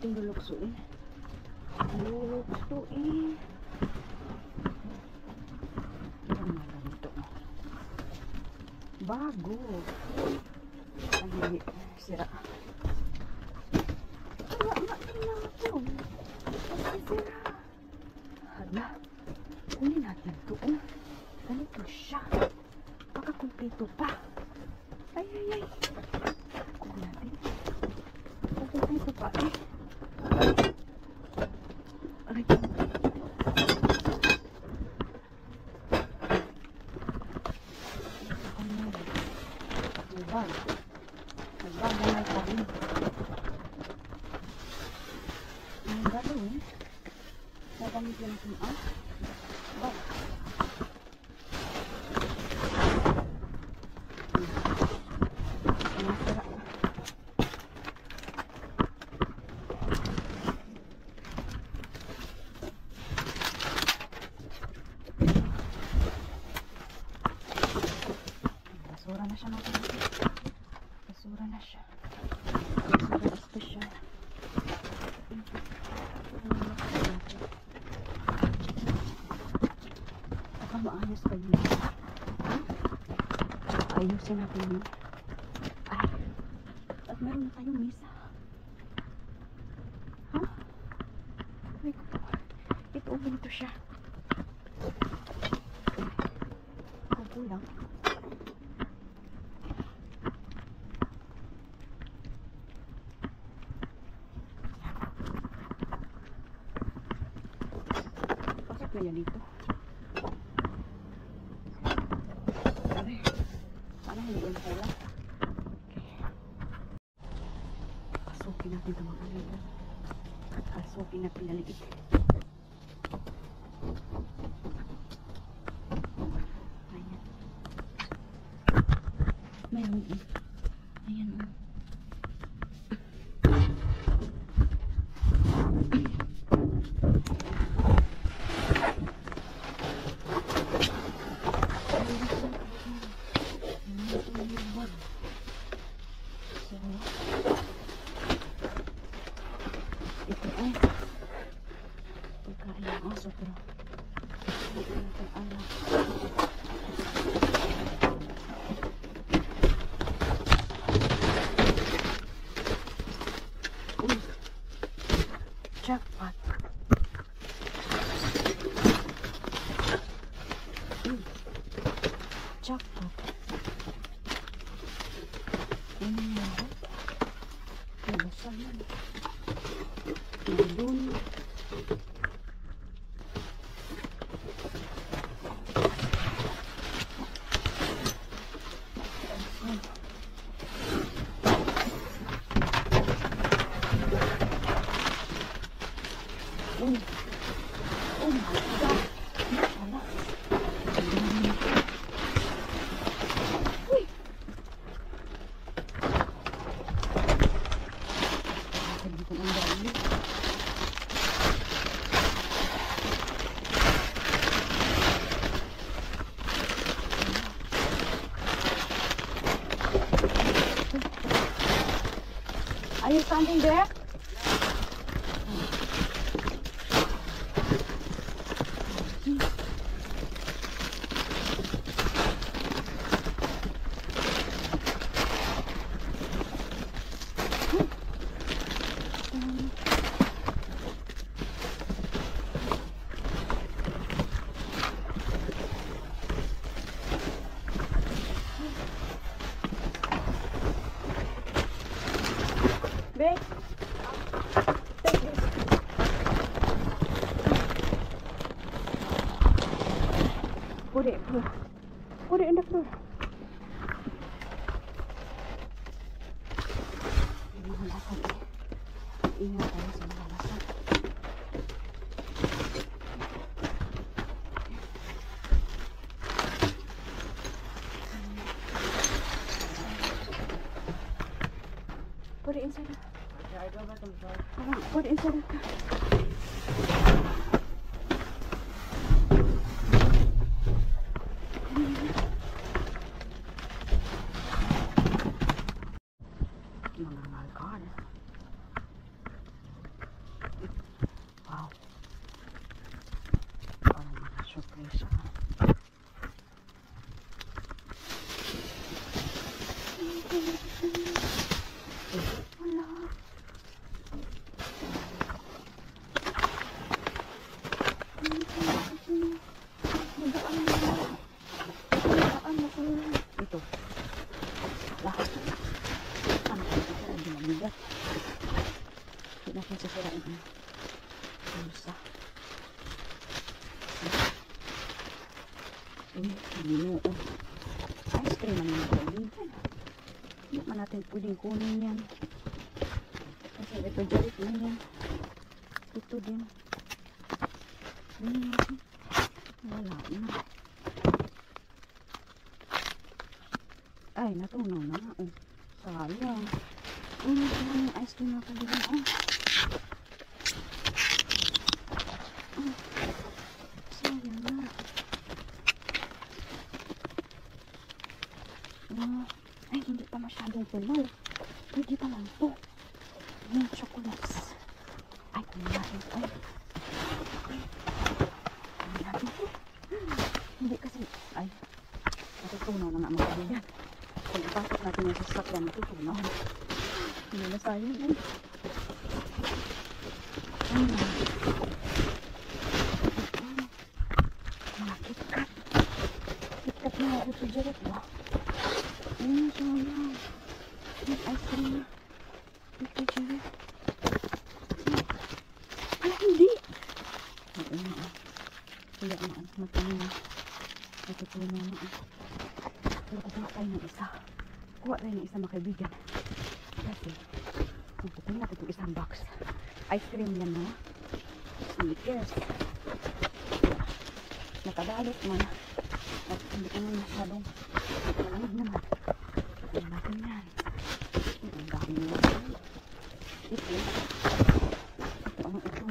natin luluksuin. Luluksuin. Ano nga ganito? Bago. Ay, hindi. Sira. Wala nga tingnan ito. Ay, sira. Hala. Kunin natin ito. Ganito siya. Baka kumpleto pa. Ay, ay, ay. Kunin natin. Baka kumpleto pa eh. Aray. Nagbag. Nagbag na may kain. Ang gagawin. Nagamit lang ito. Bag. Masara. Basura na siya natin. Basura na siya. Basura special. Baka maayos pa yun. Ayusin natin yun. Ay. At meron na tayong misa. Ha? Ay ko po. Ito ganito siya. Ako po lang. Pasok na yan dito. Ay. Sana hindi yan pala. Okay. Pasukin natin ito mga nila. Pasukin natin na ligit. Ayan. Mayroon eh. Ayan o. Ito ay pagkain ng aso pero hindi natin alam. Jackpot. Jackpot. Ano nga? Nabasa yan. Nandun. Oh my God. Wala. Uy. Hindi ko ang dami. Are you standing there? Babe, take this. Put it in the floor. Mga lasag. Ingat tayo sa mga lasag. Put it inside. Put it inside the car. Mga malkar. Wala. Ito. Lahat. Ano ito? Hindi na bigat. Hindi natin sasirain ang bulsa. Ginoo. Ice cream naman yung kaibigan. Hindi man natin pwedeng kunin yan. Kasi refrigerator na yan. Ito din. Wala na. Ay, natunaw na nga. Sayang. Ito yung ice cream na kaibigan. Sayang na. Ay, hindi pa masyadong tunaw. Pwede pa lang ito. Yung chocolates. Ay, kunin natin ito. Kunin natin ito. Hindi kasi, ay, natutunaw na nga mga kaibigan. Kung ipasok natin yung sasakyan, natutunaw. Hindi na sayang eh. Ay, mga KitKat. KitKat na ako sa jaret ba? Ayun, sayang. Yung ice cream na. Refrigerator. Ay, hindi. Ayun na. Kaya na, matunaw. Natutunaw na. Pero kukuha tayo ng isa. Kuha tayo ng isa mga kaibigan. Kasi, kukuha natin itong isang box. Ice cream yan na. Snickers. Nakadalot man. At hindi ka naman masyadong malamig naman. Kuha natin yan. Ang dami natin. Ito. Ito ang ito.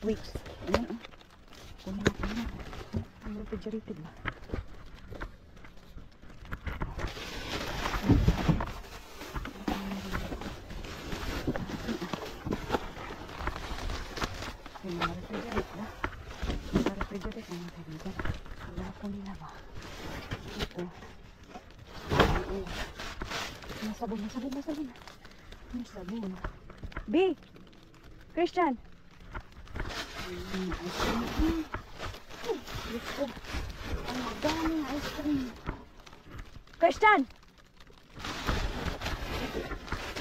Weeks. Ayan o. Kuha natin yan. Ang refrigerated ba? Yung mga refrigerate na. Mga refrigerate na mga kaibigan. Wala po nila ba? Ito. Nasabon. Nasabon. B! Christian! Ice cream. Diyos ko. Ang daming ice cream. Christian!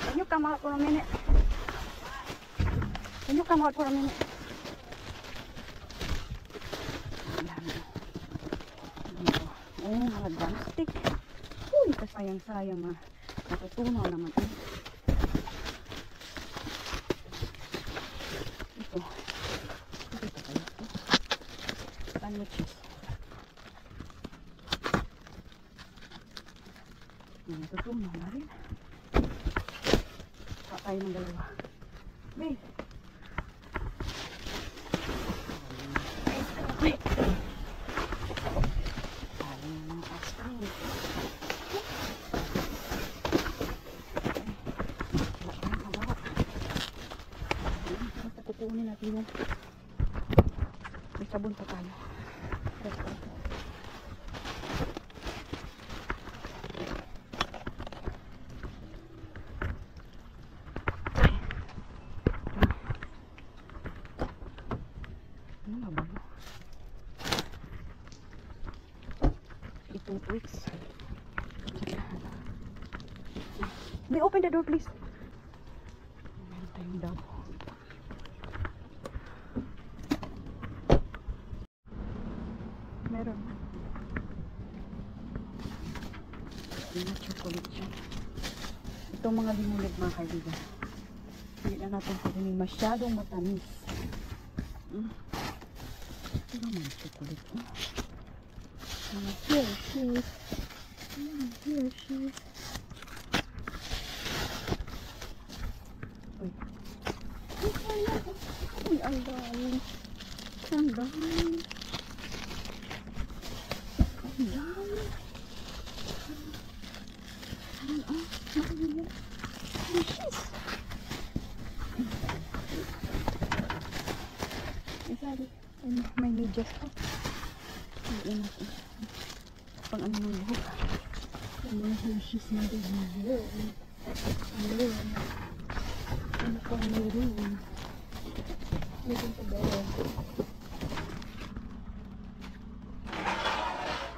Can you come out for a minute? Can you come out for a minute? Oh, mga drumstick. Uy, kasayang-sayang mga natutunaw naman. Ito. Ito pa kayo. Sandwiches. Natutunaw na rin. Tayo ng dalawa. Babe. Wait. Kukunin natin yung may sabon pa tayo. Ano ba ba? Itong tweaks. May open the door please. Meron tayong dog. Meron. Mga chocolate siya. Itong mga limulit mga kaibigan. Hindi na natin kukunin masyadong matamis. Ito naman chocolate. Mga Hershey's. Hershey's. Uy. Uy, ang dami. Ang dami. Ang dami. Hershey's. Isali. May medyas ko. Pang ano ng buhok. Mga hushes na din. Ayun. Ano pa meron? Meron pa ba?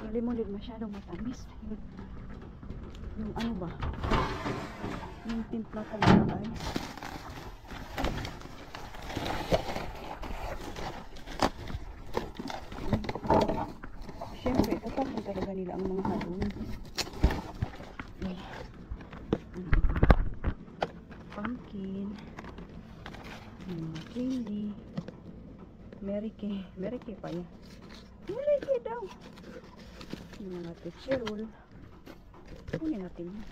Hindi mo din masyadong matamis. Yung ano ba? Yung timpla talaga ay. Siyempre, kapag talaga nila ang mga halong. Pumpkin. Candy. Mary Kay. Mary Kay pa yan. Mary Kay daw. Yung mga tetserol. Kunin natin yan.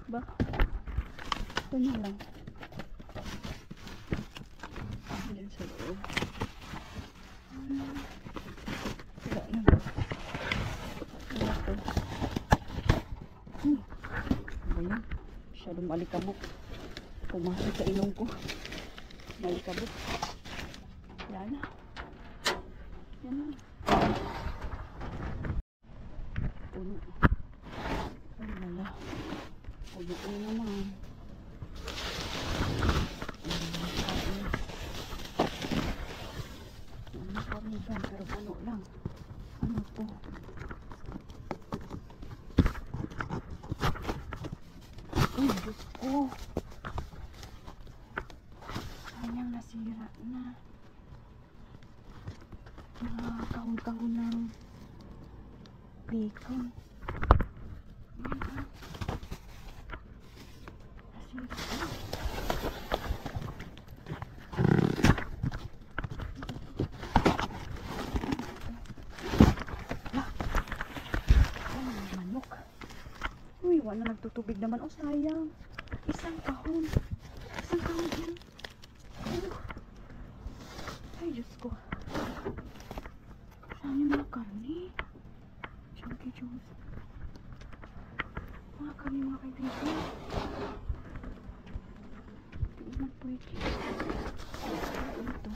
Ba? Ito na lang. Diyan sa loob. Wala na. Wala ito. Ano yan? Masyadong malikabok. Pumasok sa ilong ko. Malikabok. Wala na. Yan na. Puno. Ay, wala. Puno ko naman. Kamigan, pero puno lang. Ano to? Ay, Diyos ko. Sayang nasira na. Mga kahon-kahon ng bacon. Nasira na. Uy, wala nagtutubig naman. Oh, sayang. Isang kahon. Isang kahon din. Ay, Diyos ko. Saan yung mga karni? Chunky juice. Mga karni, mga kaibigan. Hindi na pwede. Ano ito?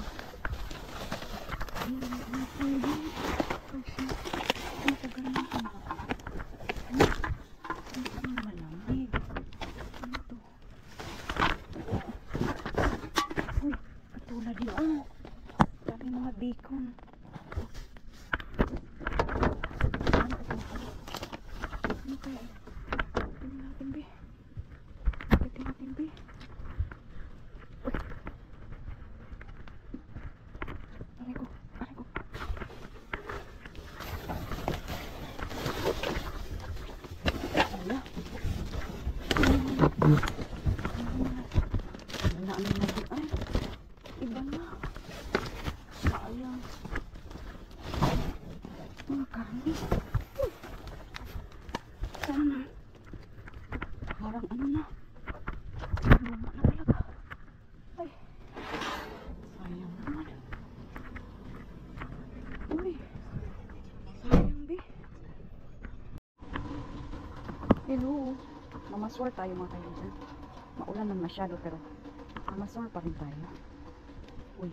Hindi na pwede. Kasi, ang tagal na ito. Bacon. Ano kaya? Tingnan natin, be. Tingnan natin, be. Aray ko. Aray ko. Wala. Wala ang naging. Ay, iba na. Sayang. Mga karni. Sana. Parang ano na. Luma na talaga. Ay. Sayang naman. Uy. Sayang, be. Hello. Mamaswar tayo mga kaibigan. Maulan man masyado pero mamaswar pa rin tayo. Uy.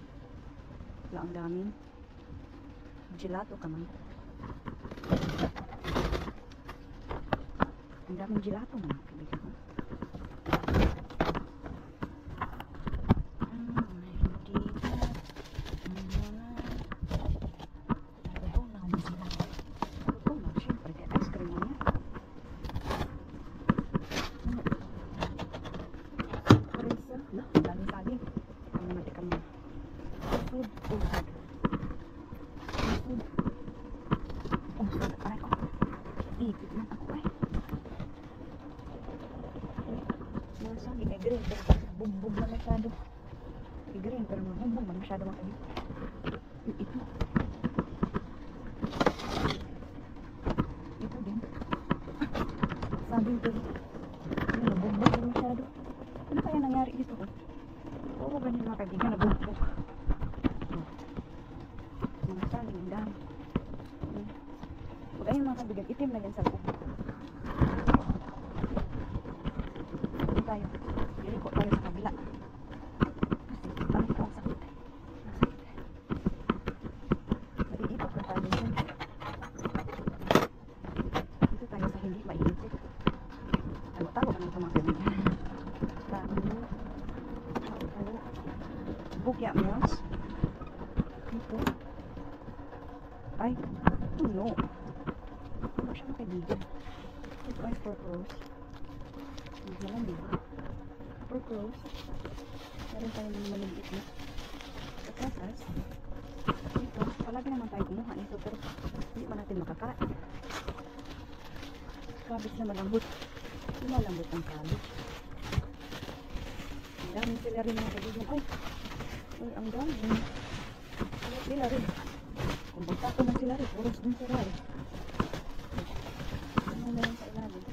Wala ang daming gelato ka man. Ang daming gelato man. Kaibigan ko. Green pero bumbog na masyado. Green pero bumbog na masyado mga ito. Ito din. Sabi ko. Bumbog na masyado. Ano kaya nangyari dito? Oo, ganyan mga kaibigan na bumbog. Mga saling dami. Huwag ayun mga kaibigan. Itim na yan sa loob. Ito tayo. Iliko tayo sa kabila. Kasi ang ito ang sakit. Naiipot na tayo dyan. hindi maiisip. Tago-tago ka ng mga kaibigan. Bukya meals. Ito. Ay, no. Ano siya mga kaibigan? Ito ay pork roast. Hindi lang diba? Pork roast. Meron tayo ng maliit na katasas. Ito, palagi naman tayo kumuha nito pero hindi pa natin makakain. Cabbage na malambot. Malambot ang cabbage. Ang daming celery mga kaibigan. Ay, ang daming. Celery. Kung basta ko ng celery, puros din celery. Ano na lang sa ilalim?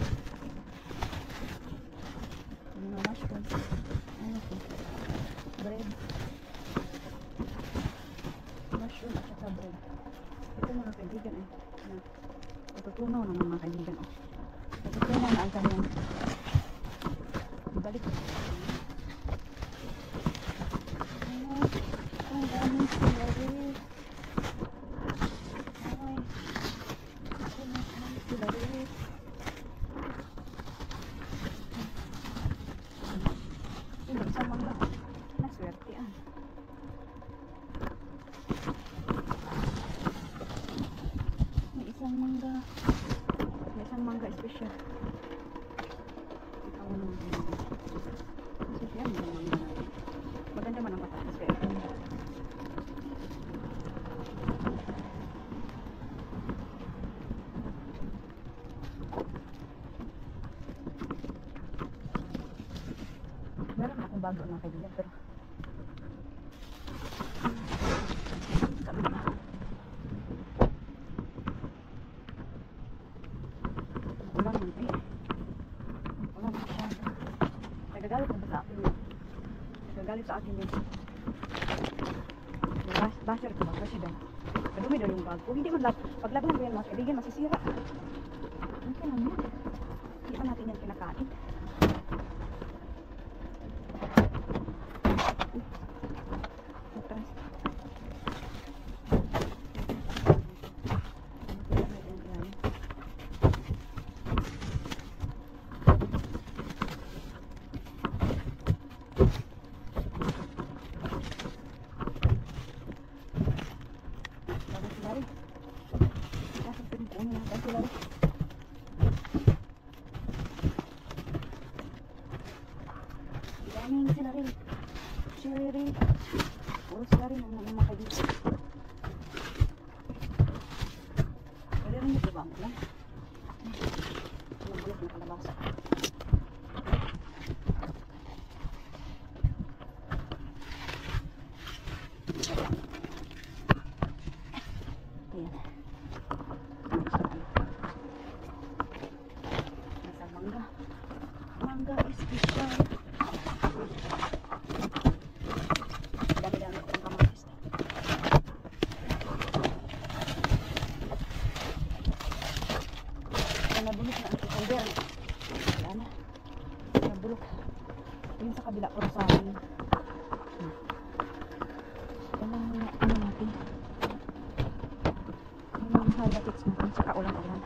Mga mushrooms. Ano ito? Bread. Mushroom at saka bread. Ito mga kaibigan eh. Natutunaw ng mga kaibigan. Natutunaw na ang kanyang ibalik. Ang daming celery. May isang mangga special. Ikaw naman. Kasi yan, yung mangga natin. Maganda man ang patatas kaya ito. Meron akong bago na kaibigan pero nagagalit na ba sa akin yun? Nagagalit sa akin yun. Basher ko ba? Kasi daw. Kadumi daw yung bag ko. Hindi man paglaban ko yan mga kaibigan, masisira. Ano lang yan? Hindi pa natin yan kinakain. Daming sila rin. Cherry. Puro sila rin ang mga kaibigan. Pwede rin ito ba? Ano lang? Nagulog na kalabasa. Ayan. Nasa mangga. Mangga is special. Dami-dami ko ng kamatis. Nabulok na ang kalder. Wala na. Nabulok. Yun sa kabila ko sa akin. Ano natin? Yung halatics natin. Saka ulang-ulang.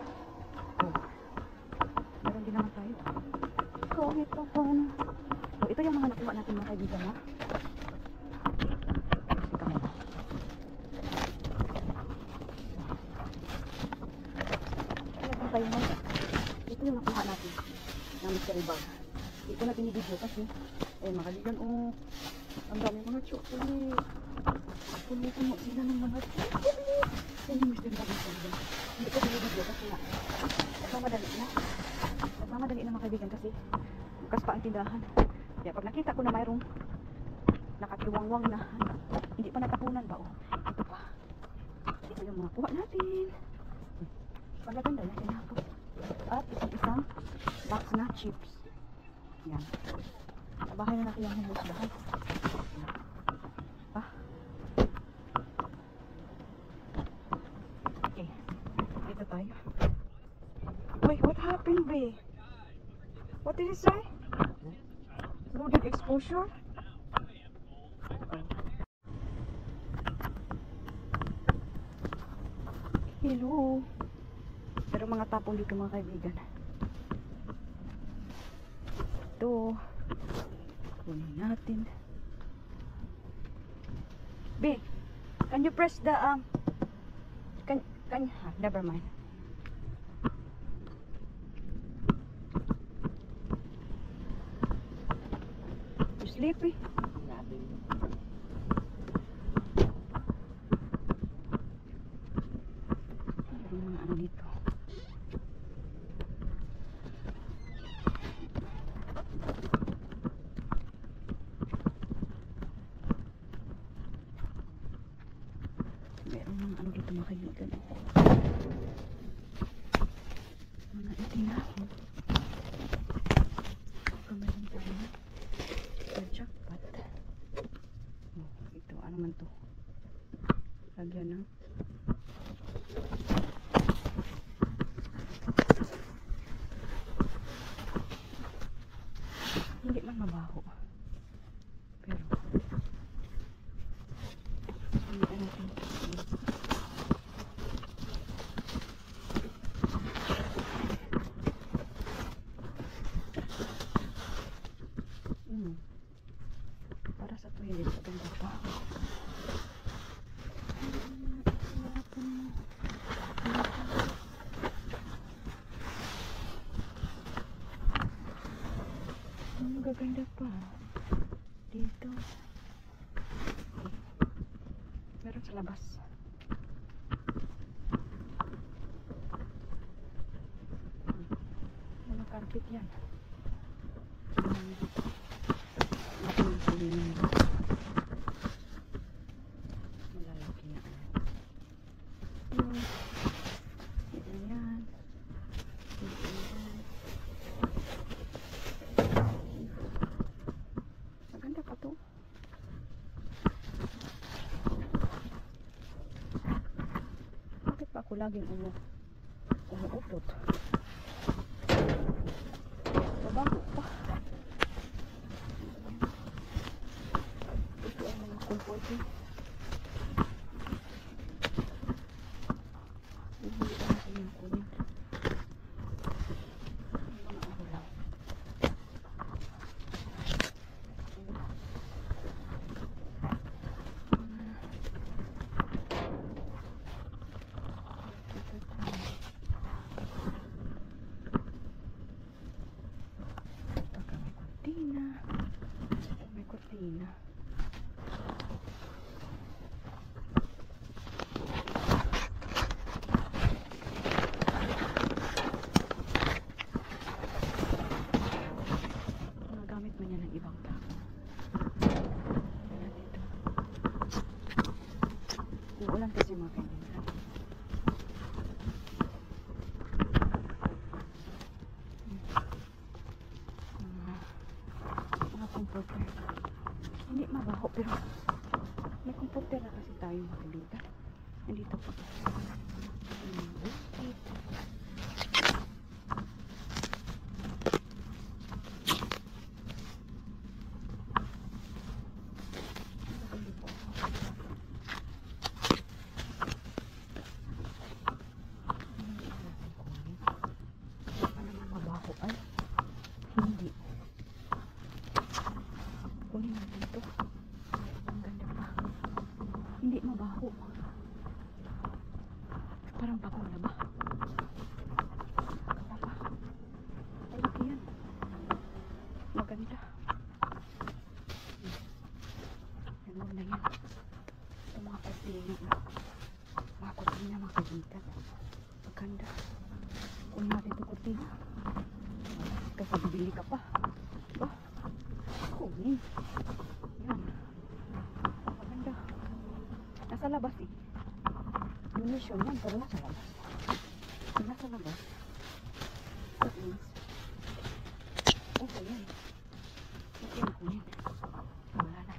Meron din naman tayo. Kahit pa paano. Ito yung mga nakuha natin mga kaibigan ha. Ito yung nakuha natin na mystery bag. Ito na pinibidyo kasi mga kaibigan ang dami mga chocolate. Puno-puno sila ng mga chocolate. Ito yung mystery bag mga kaibigan. Hindi ko pinibidyo kasi nga nagmamadali na mga kaibigan kasi bukas pa ang tindahan. Kaya pag nakita ko na mayroong nakatiwangwang na hindi pa natapunan ba ito pa. Ito yung mga kuha natin. Pagaganda na sinako. At isang box na chips. Yan. Sa bahay na natin yung humusdahan. Okay. Dito tayo. Wait, what happened, babe? What did it say? Loaded exposure? Hello. Pero mga tapon dito mga kaibigan. dito. Kunin natin. B, can you press the never mind. You sleepy? Yung mga ano dito. Meron mga ano dito mga kaibigan. Mga itinapon. Kamarin tayo. Sa jackpot. Oh, ito, ano man to? Lagyan ng hindi man mabaho. Pero hindi natin. Para sa toilet ganda pa. Gaganda pa dito. Meron sa labas. Mga carpet yan. Malalaki na. Ayan. Maganda pa to. Bakit pa ako laging umuupot? Babago pa. Ito ang mga comforting. Hindi pa natin yung kunin. Mga ulam. May kortina. Nagamit mo niya ng ibang tao. Uulan kasi mga kaibigan. Mga comforter. Hindi mabaho pero may comforter na kasi tayo mga kaibigan. Nandito pa. Ay, hindi. Kunin natin ito. Ang ganda pa. Hindi mabaho. Parang bagong laba. Ganda pa. Ay, laki yan. Maganda. Huwag na yan. Ito mga kortina. Mga kortina, mga kaibigan. Maganda. Kunin natin ito kortina. Kasi bibili ka pa. Diba? Kunin. Yan. Maganda. Nasa labas eh. Donation yan, pero nasa labas. Nasa labas. That means, okay yan. Okay na kunin. Wala na.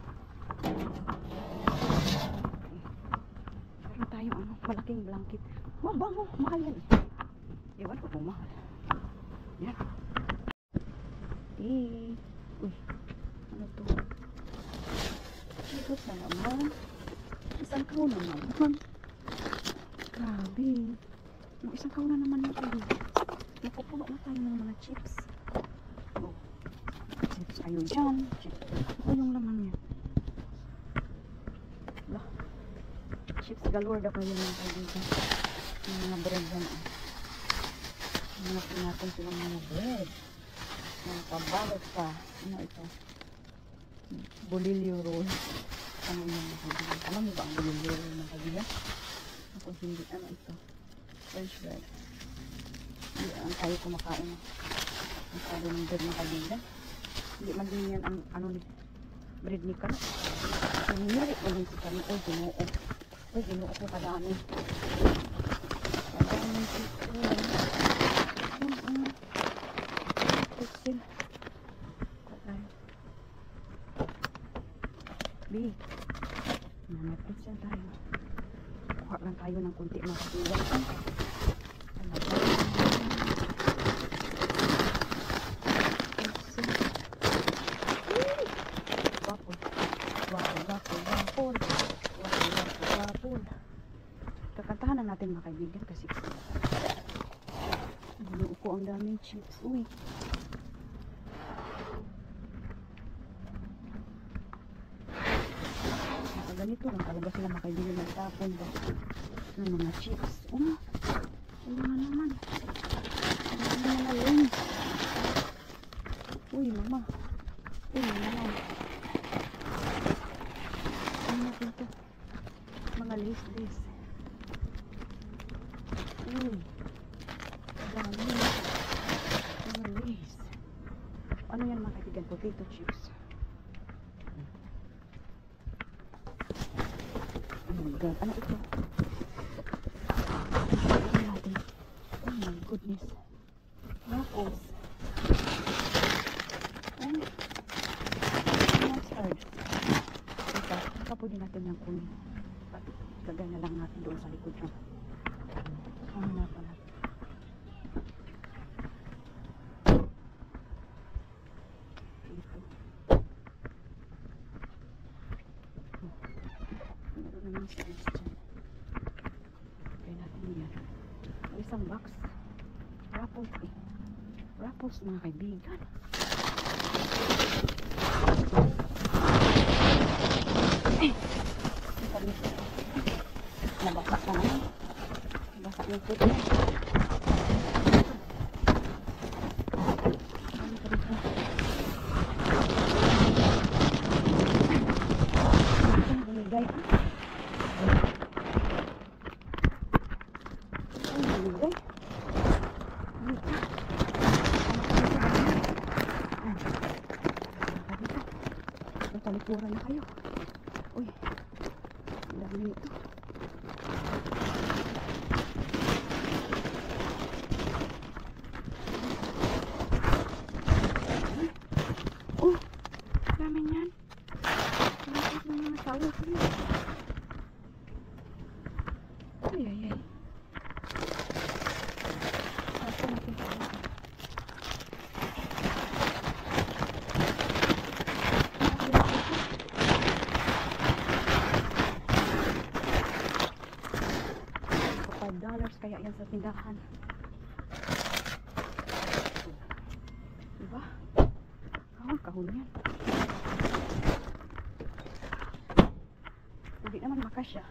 Meron tayong ano, malaking blanket. Mabango, mahal yan eh. Ewan ko kung mahal. Yan. Uy, ano to? Ito sa naman. Isang kaw na naman. Grabe. Yung isang kaw na naman natin. Napupuno na tayo ng mga chips. Oh. Kayo dyan. Ano yung laman niya? Lah. Chips galore daw kayo mga kaibigan. Yung mga bread yan. Mga pinatong silang mga bread. Mga kabalot pa. Ano ito? Bolillo roll. Ano yung mga kaibigan? Alam mo ba ang bolillo roll mga kaibigan? Ako hindi. Ano ito? French bread. Hindi ang tayo kumakain. Ang tayo ng bread mga kaibigan. Hindi man din yan ang ano ni bread ni Kano. Pinilit mo din si Kano. Uy, ginoo. Uy, ginoo ko kadami. Kadami dito. Pixel. Kadami. Big. May pixel tayo. Kuha lang tayo ng kunti mga kaibigan. Kakantahan na natin mga kaibigan kasi buo ko ang daming chips. Uy. Ganito lang talaga sila mga kaibigan nagtapon ba ng mga chips. Ano nga naman. Ano nga mga lens. Uy mama. Uy mama. Ano natin ito? Mga lace. Uy. Dami. Mga lace. Ano yan mga kaibigan? Potato chips. Oh my god. Ano ito? Ano natin? Oh my goodness. Waffles. And mustard. Pwede natin yung kunin. Lagay na lang natin doon sa likod nyo. Ano na pala. Ito. Meron naman size dyan. Lagay natin yan. Isang box. Raffles eh. Raffles mga kaibigan. Nabasa ka naman. Nabasa yung puto. Ano ka dito? Ano bumigay? Ano bumigay? Talikuran na kayo. Uy. Ang dami nito. Oh. Dami niyan. Bakit mo yung masawa ko yun? Ay. Ako natin sa akin. $5 kaya yan sa tindahan. Diba? Kahon yan. Hindi naman makasya.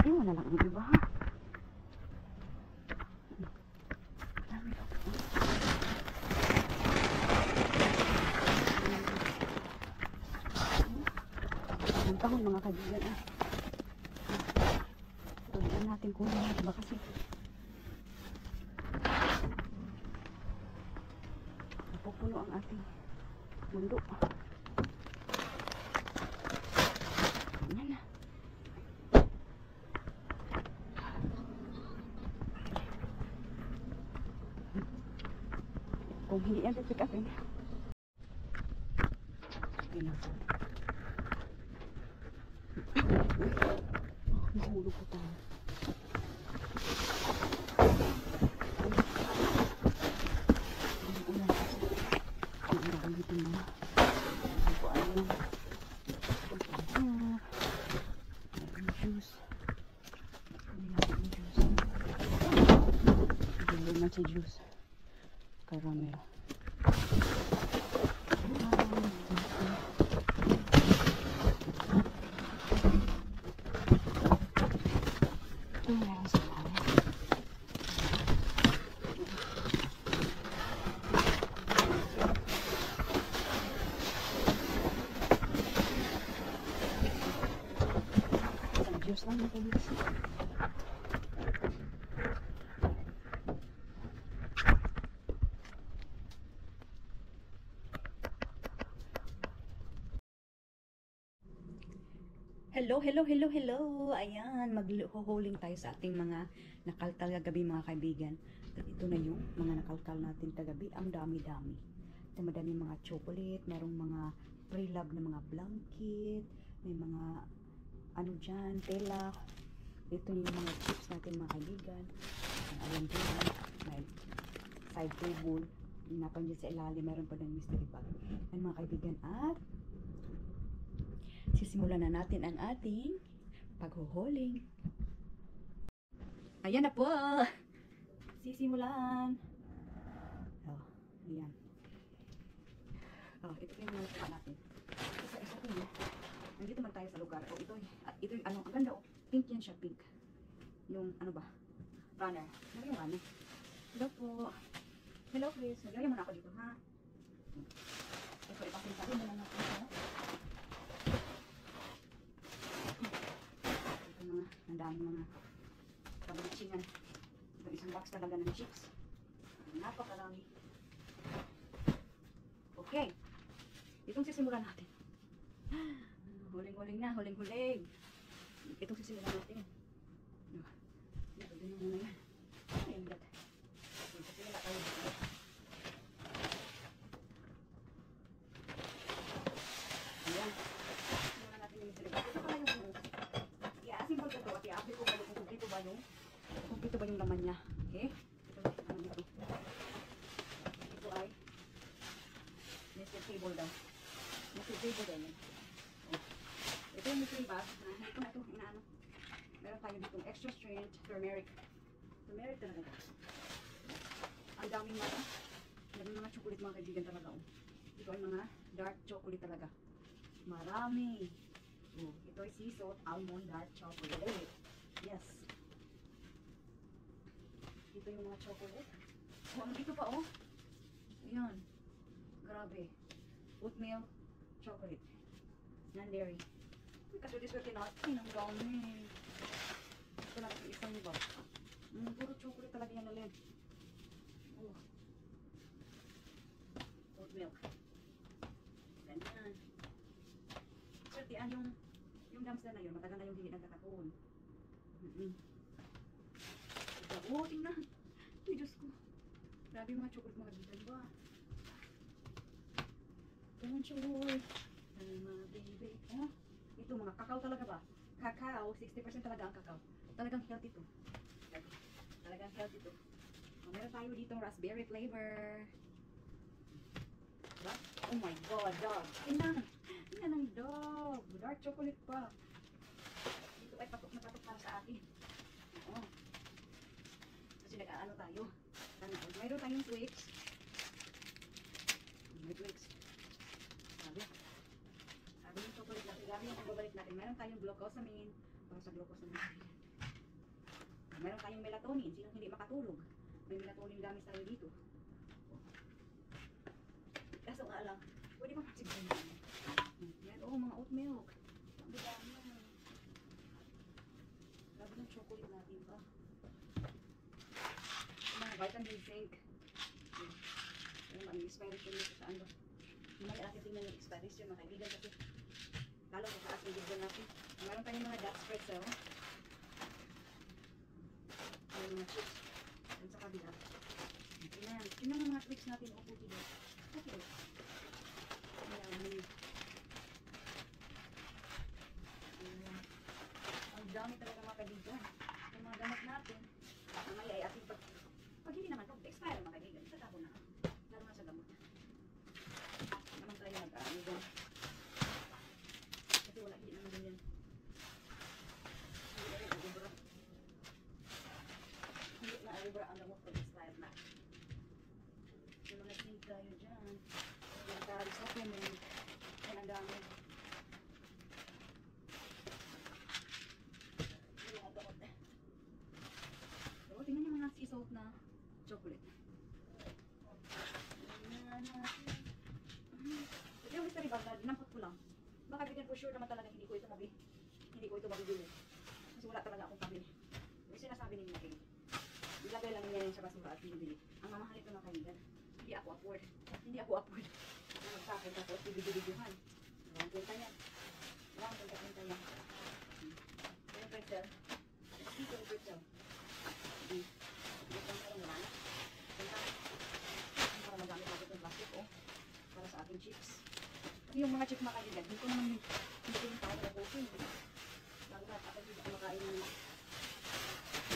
Iwan na lang ang iba ha. Dami lang. Ang tahon mga kaibigan ah. Tuloy natin kunin. Diba kasi napupuno ang ating mundo. Yan na. Kung hindi yan pick upin. Nahulog ko tayo. Juice caramel. Saan na kayo siya? Hello, hello, hello, hello. Ayan, maghuhuling tayo sa ating mga nakalkal kagabi mga kaibigan. Ito na yung mga nakalkal natin kagabi. Ang dami-dami. Ito madami mga chocolate, merong mga pre-love na mga blanket, may mga ano dyan, tela. Ito yung mga chips natin mga kaibigan. Ayan dyan, may side table. Hinapan dyan sa ilalim, meron pa ng mystery bag. Ayan mga kaibigan, at sisimulan na natin ang ating paghuhuling. Ayan na po. Sisimulan. Oh, ayan. Oh, ito yung mga natin natin. Isa-isa po yun. Nandito man tayo sa lugar. Oh, ito yung ano, ang ganda oh. Pink yan siya, pink. Yung ano ba? Runner. Nagyan yung runner. Hello po. Hello Chris. Nagyan mo na ako dito ha. Ito, ipakita rin mo na natin ha. Ang dami mga pabalitsingan. Ito isang box talaga ng chips. Napakarami. Okay. Itong sisimulan natin. Huling-huling na, huling-huling. Itong sisimulan natin. Ito din ang muna yan. Ayan, dat. Sisimulan tayo dito. Ayan. Sisimulan natin yung siligat. Ito pala yung buo. Simple ko ito at i-update ko kayo kung kumpleto ba yung laman niya. Okay? Ito, ano dito? Ito ay nested table daw. Nested table daw yan. Ito yung mystery bag. Ito na ito, inaano. Meron tayo dito extra strength turmeric. Turmeric talaga. Ang daming mga chocolate mga kaibigan talaga. Ito ay mga dark chocolate talaga. Marami. Oh, ito ay sea salt almond dark chocolate. Yes. Ito yung mga chocolate. Oh, ano dito pa oh? Ayan. Grabe. Oatmeal chocolate. Non-dairy. Kasi diswerte natin. Ang dami. Ito lang yung isang iba. Puro chocolate talaga yan natin. Oh. Oat milk. Ganyan. Swertean yung dumpster na yun, matagal na yung hindi nagkakataon. Oh, tingnan. Ay, Diyos ko. Grabe yung mga chocolate mga bitan ba? Ganun chocolate. Mga baby. Oh, ito mga kakao talaga ba? Kakao, 60% talaga ang kakao. Talagang healthy to. Talagang healthy to. Oh, meron tayo dito raspberry flavor. Diba? Oh my God, dog. Tingnan. Tingnan ang dog. Dark chocolate pa. Dito ay patok na patok para sa akin. Oo. Kasi nag-aano tayo. Mayroon tayong Twix. May Twix. Sabi yung chocolate natin. Sabi yung pagbabalik natin. Meron tayong glucosamine. Para sa glucosamine. Meron tayong melatonin. Sinong hindi makatulog? May melatonin gamis tayo dito. Kaso nga lang, pwede ba magsigil natin? Yan, oh, mga oat milk. Ang dami na. Grabe ng chocolate natin pa. Mga vitamin zinc. Yan, ang expiration nito saan ba? Mamaya natin tingnan yung expiration, mga kaibigan, kasi lalo ko sa ating video natin. Meron tayong mga Dutch pretzel. May mga chips. Yan sa kabila. Tingnan ang mga Twix natin. O, puti doon. Okay. Ayan. Ang dami talaga mga kaibigan. Ang mga gamot natin. Mamaya ay ating pag hindi naman ito, expire mga kaibigan. Itatapon na. Lalo na sa gamot. Naman tayo nag-aano dyan. Kasi wala hindi naman din yan. Hindi na ubra ang gamot pag expire na. Yung mga sink tayo dyan. Yung tayo supplement. Yan ang dami. Yung mga gamot eh. So, tingnan yung mga sea salt na chocolate. Ito yung mystery bag na dinampot ko lang. Baka bigyan ko sure naman talaga hindi ko ito mabibili. Kasi wala talaga akong pabili. Yung sinasabi nila eh, ilagay lang nila yan sa basura at bibili. Ang mamahal ito na kaibigan. Hindi ako afford. Hindi ako afford. Ano magsakin tapos bibili-bilihan. Ang kwenta yan. Ang kwenta yan. Yung pretzel. Dito yung pretzel. Ito ang parang wala na. Kwenta. Para magamit natin yung plastic para sa ating chips. Yung mga chips mga kaibigan, hindi ko naman hindi ko yung tao na puso. Lalo na kapag hindi ko makain ng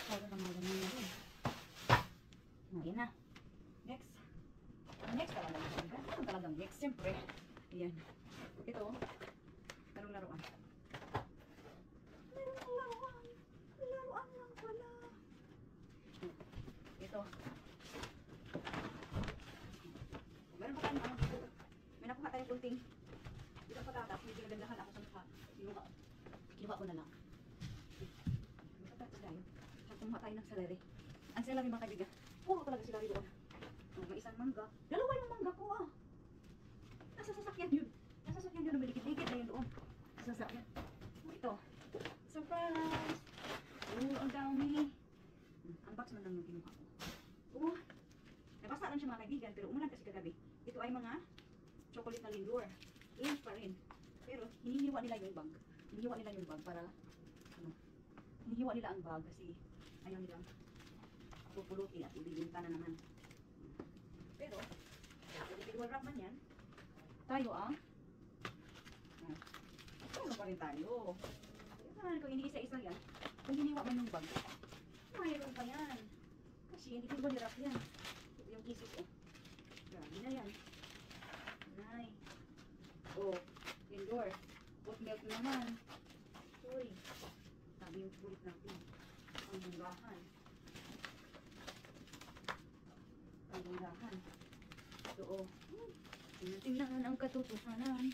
para ng mga ganyan na rin. Ngayon na. Next. Next talagang kaibigan. Ito talagang next. Siyempre. Ayan. Ito. Anong laruan? Meron ng laruan. Laruan lang pala. Ito. Meron pa tayong dito. May nakuha tayong kunting. Dito ang patatas. May ginagandaan ako sa mukha. Kinuha ko na lang. May patatas tayo. Saan kumuha tayo ng salary. Ang salary mga kaibigan. Puro talaga salary doon. May isang mangga. Dalawa yung mangga ko Nasa sasakyan yun. Nasa sasakyan yun. Lumidikit-dikit na yun doon. Nasa sasakyan. Ito. Surprise! Ang dami. Unbox man lang yung kinuha ko. Nabasa lang siya mga kaibigan. Pero umulan kasi kagabi. Ito ay mga chocolate na lindor. Inch pa rin. Pero hinihiwa nila yung bag. Hinihiwa nila yung bag para hinihiwa nila ang bag kasi ayaw nilang pupulutin at ibibinta na naman. Pero individual wrap man yan. Tayo ano pa rin tayo. Kung iniisa-isa yan, kung hiniwa man yung bag, mayroon pa yan. Kasi individual wrap yan. Ito yung kisses grabe na yan. Nay. Indoor. Oat milk naman. Uy. Sabi yung kulit natin. Ang munggahan. Ang munggahan. Ito tingnan ang katotohanan.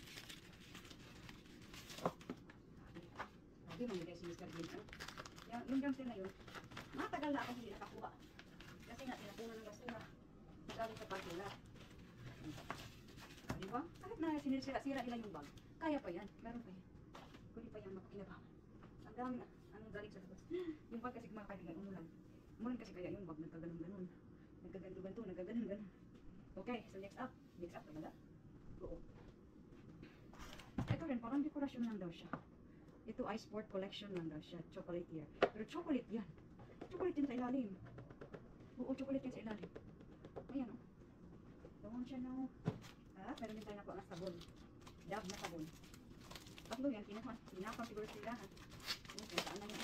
Sabi mamigay si Mr. Bean. Yung gangster na yun, matagal na ako hindi nakakuha. Kasi nga, tinapunan ng basura. Galing sa basura. Diba? Kahit na sinisira nila yung bag, kaya pa yan. Meron pa yan. Kundi pa yan makakinabangan. Ang dami na. Anong galing sa labas. Yung bag kasi mga kaibigan, umulan. Umulan kasi kaya yung bag nagkaganon-ganon. Nagkaganto-ganto, nagkaganon-ganon. Okay, so next up. Next up talaga. Oo. Ito rin, parang dekorasyon lang daw siya. Ito ay sport collection lang daw siya. Chocolate here. Pero chocolate yan. Chocolate din sa ilalim. Oo, chocolate din sa ilalim. Ayan Doon siya meron din tayo nakuha ng sabon. Dab na sabon. Tatlo yan, tinapang siguro sila. Kung saan na yan.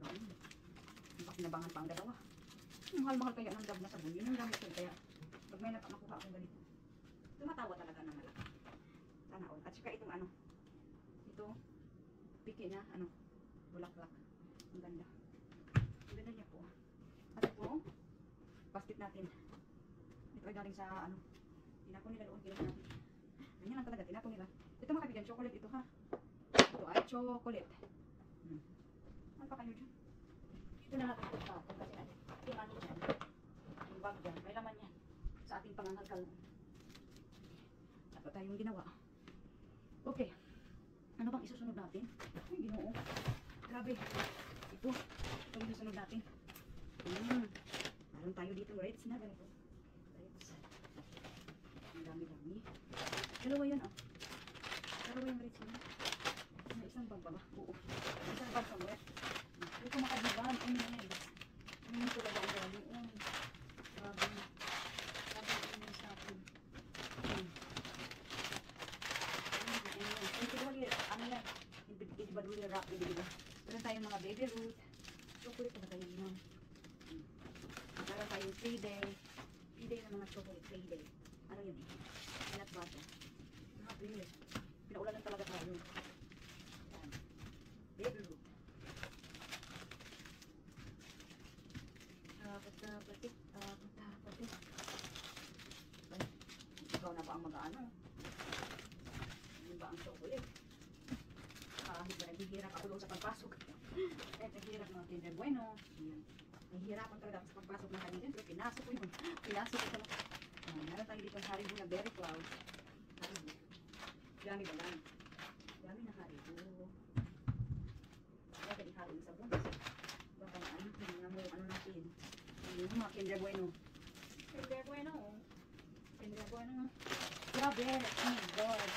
Pero ang pinabangan pa ang dalawa. Mahal-mahal kaya ng dab na sabon. Yun ang gamit ko. Kaya pag may nakuha akong ganito, tumatawa talaga ng malaki. Sana all. At saka itong ito, piki na, bulaklak. Ang ganda. Ang ganda niya po. At ito, basket natin. Ito ay galing sa, tinapon nila doon, ginawa natin. Ganyan lang talaga, tinapon nila. Ito mga kaibigan, chocolate ito ha. Ito ay chocolate. Ano pa kayo dyan? Ito na natin ito kasi tinapon dyan. Yung bag dyan, may laman yan. Sa ating pangangalkal. Dapat tayong ginawa. Okay. Ano bang isusunod natin? Ay, Ginoo. Grabe. Ito yung isusunod natin. Meron tayo dito Ritz na ganito. Ritz. Ang dami-dami. Dalawa yan Dalawa yung Ritz na. May isang bag ba? Oo. Isang bag somewhere. Hindi ko makadiban. Ano yan? Ano ko lang ang galing. Grabe. Grabe yung sa akin. Yan. Ibaduli wrap. Meron tayong mga baby root. Chocolate na tayo yun. Meron tayong payday. Payday ng mga chocolate. Payday. Ano yun Peanut butter. Nakapili. Pinaulanan talaga tayo. Yan. Baby root. Tapatik. Ay, ikaw na ba ang mag-ano? Hindi ba ang chocolate? Kahit ba naghihirap ako doon sa pagpasok. Kahit naghihirap mga Kinder Bueno. Nahihirapan talaga ako sa pagpasok ng kanitin. Pero pinasok ko yun. Pinasok ko talaga. Meron tayo dito ang Haribo na Berry Cloud. Haribo. Dami ba lang? Dami na Haribo. Kinder Bueno. Kinder Bueno. Kinder Bueno. Grabe. Oh my God.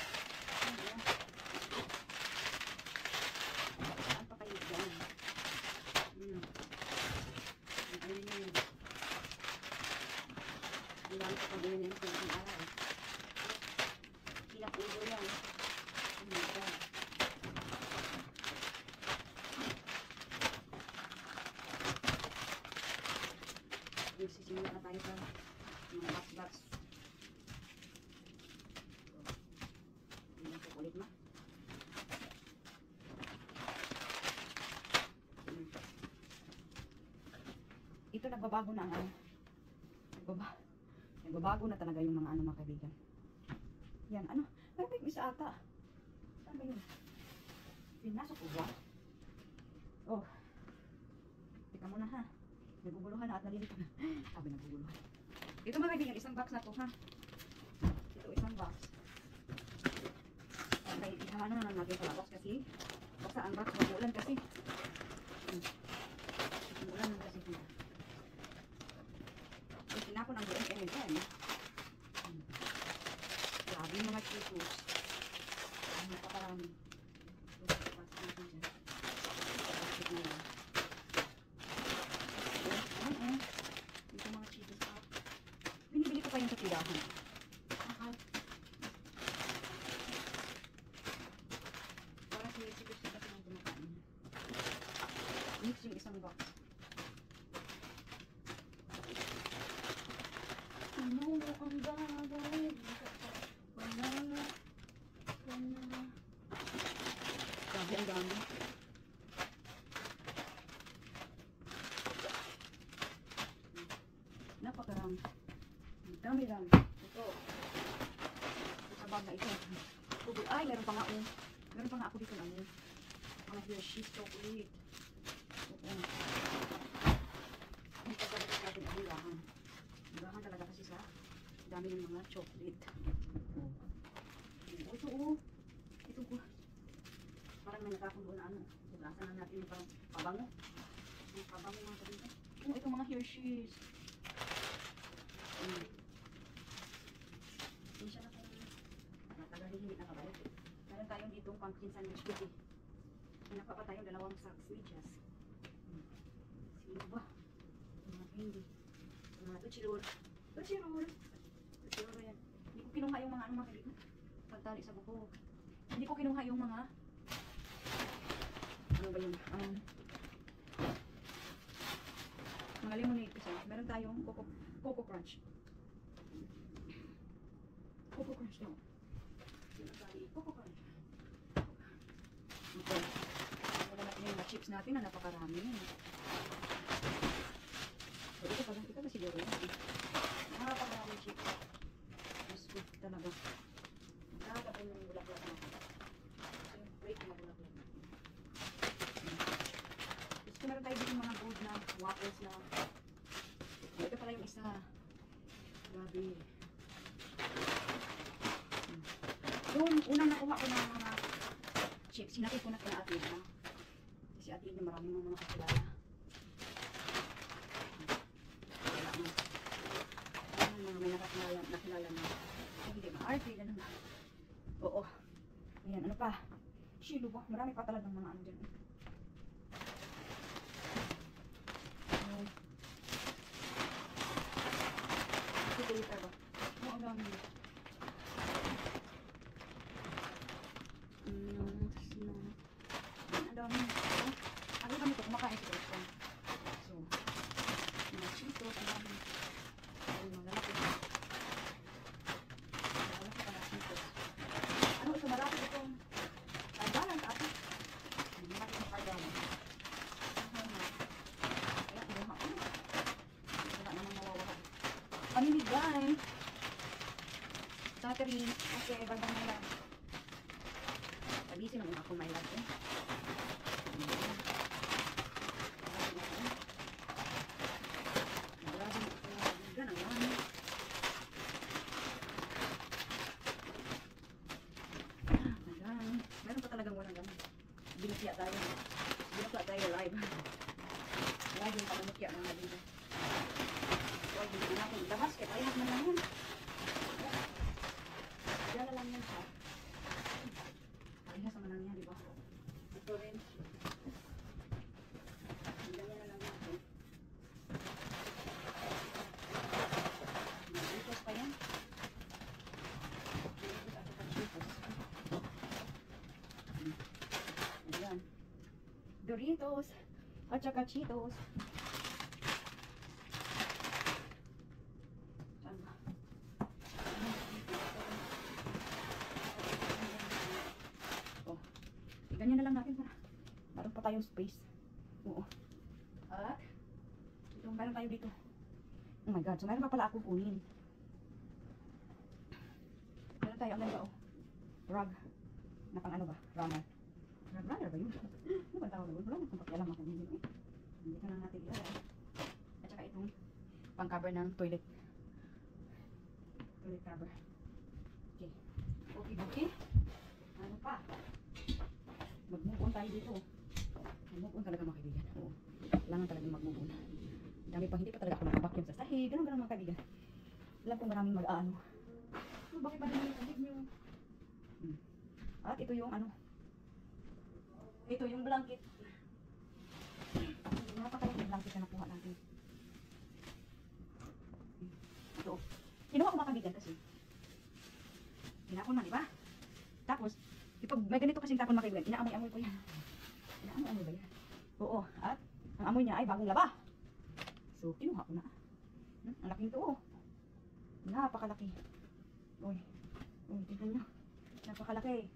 Saan pa kayo dyan? Ayun yun. Ang dami ko pag-iwan yun kung ang araw. Pinapulo yan. Oh my God. Sisimula na tayo sa mga box-box. Hindi lang po ulit ma. Ito nagbabago na ang ano. Nagbabago na talaga yung mga ano mga kaibigan. Yan, ano? May isa ata. Saan ba yun? Pinasok ko ba? Oh. Tika muna ha. Naguguluhan na at nalilito na. Sabi naguguluhan. Ito mga kaibigan, isang box na to ha. Ito isang box. Kaya ihahan na natin sa box kasi basta ang box magulan kasi. Magulan na kasi siya. So, sinapon ang buong M&M. Grabe yung mga chitos. Ang napakarami. Ito mga chitos pa. Binibili ko pa yung sa tirahan. Para si chitos na kasi ng kumakain. Mix yung isang box. Ano ang gagawin? Wala na. Grabe ang dami. Napakarami. Dami-dami. Ito. Sa bag na ito. Ay, meron pa nga ako. Meron pa nga ako dito lang. Mga Hershey's chocolate. Oo. Hindi pa talaga natin ang hilahan. Hilahan talaga kasi sa dami ng mga chocolate. Ito oh. Ito po. Parang may nakakulo na ano. Tugasan na natin yung parang pabango. Yung pabango mga kabita. Oh, ito mga Hershey's. Hindi siya na kung natagal din hindi nakabalik. Meron tayong ditong pumpkin sandwich cookie. Hanap pa tayong dalawang sweetjas. Sino ba? Mga candy. Mga tuchirul. Tuchirul yan. Hindi ko kinuha yung mga ano mga kaibigan. Pagtali sa buko. Hindi ko kinuha yung mga ano ba yun? Mga lemonade kasi. Meron tayong Coco Crunch. Coco Crunch daw. Coco Crunch. Okay. Wala natin yung mga chips natin na napakarami. So, ito pala. Ito na siguro yun. Napakarami chips. Mas good talaga. Nakakapin yung bulak-bulak natin. So, wait na bulak-bulak natin. Gusto meron tayo dito yung mga good na waffles na. Ito pala yung isa. Grabe. Yung unang nakuha ko ng mga chips, sinatid ko na kina Ate na. Kasi Ate na maraming mga kakilala. Wala na. Mga may nakilala na. Hindi ma-arte, ganun na. Oo. Ayan, ano pa? Shilo ba? Marami pa talagang mga ano dyan. Ito ba? Ang dami. Ang dami. Ano kami ito? Kumakain ito. So, mga chito, ang dami. Mga lalaki. Lalaki pa na chito. Ano ito? Malaki ito. Kardalan ka ate. Malaki ang kardalan. Kaya, iluha ko. Wala naman mawawala. Pamimigay. Catherine, okay, bandang my love. Sabihin naman ako my love eh. Meron pa talagang walang gamit. Binukya tayo. Binukya tayo live. Live yung pamamukya mga dito. Doritos at saka Cheetos. Saan ba? Oh, ganyan na lang natin para meron pa tayong space. Oo. At ito, meron tayo dito. Oh my god, so meron pa pala akong kunin. Meron tayo, ang ganda oh. Rug. Na pang ano ba? Runner. Runner ba yun? Ano ba tawag doon? Wala nang pakialam ako yun eh. Hindi ka lang natin ilagay. At saka itong pang cover ng toilet. Toilet cover. Okay. Okay, okay. Ano pa? Mag-move on tayo dito. Mag-move on talaga mga kaibigan. Oo. Kailangan talaga mag-move on. Dami pa, hindi pa talaga ako nakabakyum sa sahig. Ganun mga kaibigan. Alam kong maraming mag-aano. So, bakit ba din yung sahig nyo? At ito yung ano. Ito yung blanket. Napakalaking blanket na nakuha natin. Ito. Kinuha ko mga kaibigan kasi. Tinapon man, diba? Tapos, ipag may ganito kasing tapon mga kaibigan, inaamoy-amoy ko yan. Inaamoy-amoy ba yan? Oo. At ang amoy niya ay bagong laba. So, kinuha ko na. Ang laking to oh. Napakalaki. Uy. Uy, tignan nyo. Napakalaki.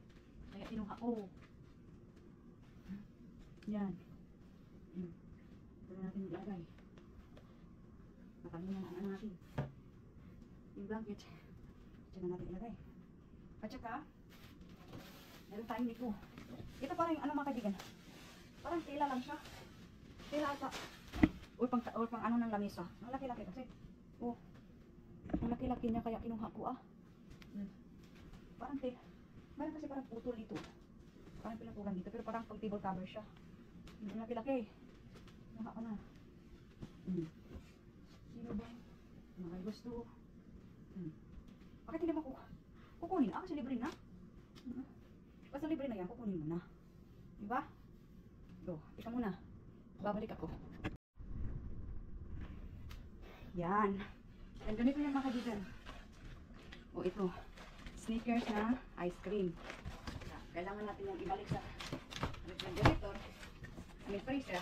Kaya kinuha ko. Yan. Ito na natin ilagay. Matangin na ang ano natin. Yung blanket. Ito na natin ilagay. At saka, meron tayong dito. Ito parang yung ano mga kaibigan. Parang tela lang siya. Tela ata. Or pang ano ng lamesa. Ang laki-laki kasi. Oh. Ang laki-laki niya kaya kinuha ko ah. Parang tela. Meron kasi parang putol dito. Parang pinakulang dito. Pero parang pag table cover siya. Ang laki-laki. Kinuha ko na. Sino ba? May gusto. Bakit hindi mo kukunin? Kasi libre na. Basta libre na yan, kukunin mo na. Diba? Go, ika muna. Babalik ako. Yan. And ganito yung mga kaibigan. O ito. Snickers na ice cream. Kailangan natin yung ibalik sa refrigerator. May freezer.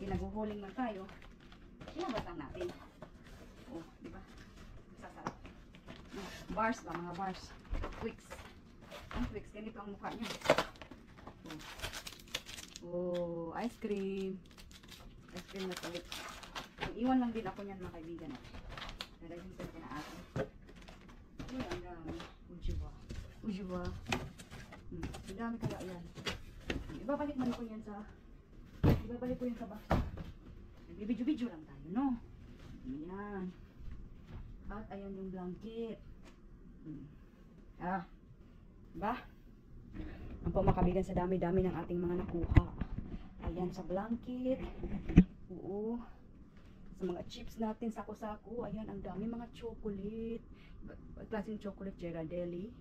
Naguhuling man tayo. Ilabas lang natin. O, diba? Sasarap. Bars ba? Mga bars. Twix. Ang Twix. Ganito ang mukha niya. Oh, ice cream. Ice cream na Twix. Iwan lang din ako niyan mga kaibigan. Nalagyan ko na atin. Uy, ang dami. Ujiwa. Ujiwa. Ang dami kaya yan. Ibabalik man ko yan sa box. Nagbibidyo-video lang tayo, no? Ayan. At ayan yung blanket. Ba? Ang po mga kaibigan sa dami-dami ng ating mga nakuha. Ayan sa blanket. Oo. Sa mga chips natin, sako-sako. Ayan, ang dami mga chocolate. Klaseng chocolate, Ghirardelli.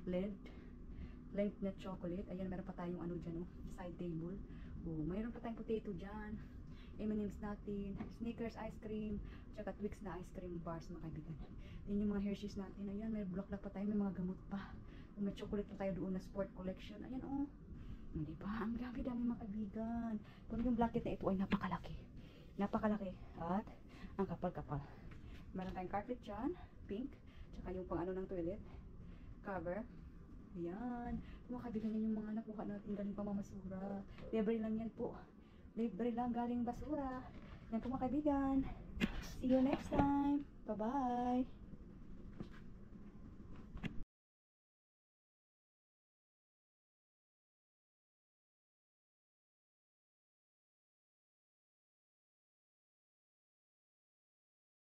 Length na chocolate. Ayan, meron pa tayong ano dyan, oh, side table. Oh, mayroon pa tayong potato dyan. M&M's natin. Snickers ice cream. Tsaka Twix na ice cream bars, mga kaibigan. Yan yung mga Hershey's natin. Ayan, may block-lock pa tayo. May mga gamot pa. May chocolate pa tayo doon na sport collection. Ayan, oh. Hindi ba? Ang dami-dami mga kaibigan. Kung yung blanket na ito ay napakalaki. Napakalaki. At ang kapal-kapal. Meron tayong carpet dyan. Pink. Tsaka yung pang ano ng toilet. Cover. Ayan. Mga kaibigan, yan yung mga nakuha natin galing pamamasura. Libre lang yan po. Libre lang galing basura. Yan po mga kaibigan. See you next time.